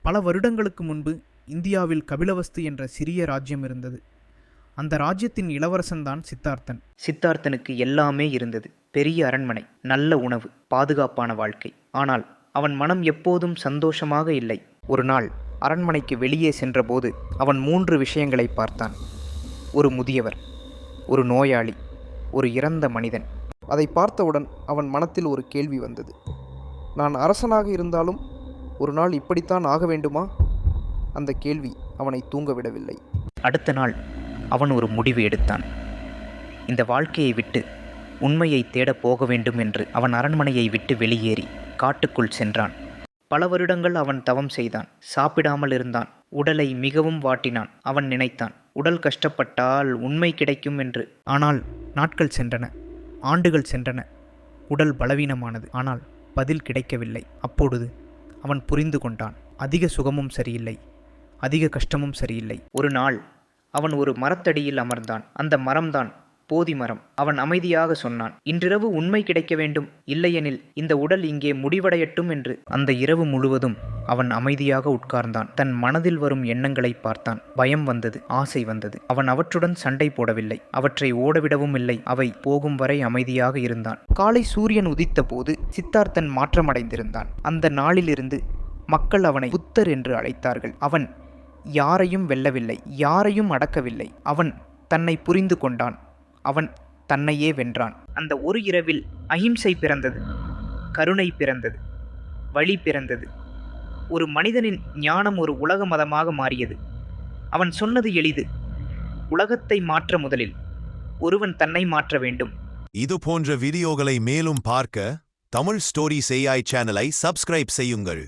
பல வருடங்களுக்கு முன்பு இந்தியாவில் கபிலவஸ்து என்ற சிறிய ராஜ்யம் இருந்தது. அந்த ராஜ்யத்தின் இளவரசன்தான் சித்தார்த்தன். சித்தார்த்தனுக்கு எல்லாமே இருந்தது. பெரிய அரண்மனை, நல்ல உணவு, பாதுகாப்பான வாழ்க்கை. ஆனால் அவன் மனம் எப்போதும் சந்தோஷமாக இல்லை. ஒரு நாள் அரண்மனைக்கு வெளியே சென்றபோது அவன் 3 விஷயங்களை பார்த்தான். ஒரு முதியவர், ஒரு நோயாளி, ஒரு இறந்த மனிதன். அதை பார்த்தவுடன் அவன் மனத்தில் ஒரு கேள்வி வந்தது. நான் அரசனாக இருந்தாலும் ஒரு நாள் இப்படித்தான் ஆக வேண்டுமா? அந்த கேள்வி அவனை தூங்க விடவில்லை. அடுத்த நாள் அவன் ஒரு முடிவு எடுத்தான். இந்த வாழ்க்கையை விட்டு உண்மையை தேடப் போக வேண்டும் என்று அவன் அரண்மனையை விட்டு வெளியேறி காட்டுக்குள் சென்றான். பல வருடங்கள் அவன் தவம் செய்தான். சாப்பிடாமல் இருந்தான். உடலை மிகவும் வாட்டினான். அவன் நினைத்தான், உடல் கஷ்டப்பட்டால் உண்மை கிடைக்கும் என்று. ஆனால் நாட்கள் சென்றன, ஆண்டுகள் சென்றன. உடல் பலவீனமானது. ஆனால் பதில் கிடைக்கவில்லை. அப்பொழுது அவன் புரிந்து கொண்டான், அதிக சுகமும் சரியில்லை, அதிக கஷ்டமும் சரியில்லை. ஒரு நாள் அவன் ஒரு மரத்தடியில் அமர்ந்தான். அந்த மரம்தான் போதி மரம். அவன் அமைதியாக சொன்னான், இன்றிரவு உண்மை கிடைக்க வேண்டும், இல்லையெனில் இந்த உடல் இங்கே முடிவடையட்டும் என்று. அந்த இரவு முழுவதும் அவன் அமைதியாக உட்கார்ந்தான். தன் மனதில் வரும் எண்ணங்களை பார்த்தான். பயம் வந்தது, ஆசை வந்தது. அவன் அவற்றுடன் சண்டை போடவில்லை, அவற்றை ஓடவிடவும் இல்லை. அவை போகும் வரை அமைதியாக இருந்தான். காலை சூரியன் உதித்த போது சித்தார்த்தன் மாற்றமடைந்திருந்தான். அந்த நாளிலிருந்து மக்கள் அவனை புத்தர் என்று அழைத்தார்கள். அவன் யாரையும் வெல்லவில்லை, யாரையும் அடக்கவில்லை. அவன் தன்னை புரிந்து கொண்டான். அவன் தன்னையே வென்றான். அந்த ஒரு இரவில் அஹிம்சை பிறந்தது, கருணை பிறந்தது, வழி பிறந்தது. ஒரு மனிதனின் ஞானம் ஒரு உலக மதமாக மாறியது. அவன் சொன்னது எளிது, உலகத்தை மாற்ற முதலில் ஒருவன் தன்னை மாற்ற வேண்டும். இது போன்ற வீடியோகளை மேலும் பார்க்க தமிழ் ஸ்டோரிஸ் AI சேனலை சப்ஸ்கிரைப் செய்யுங்கள்.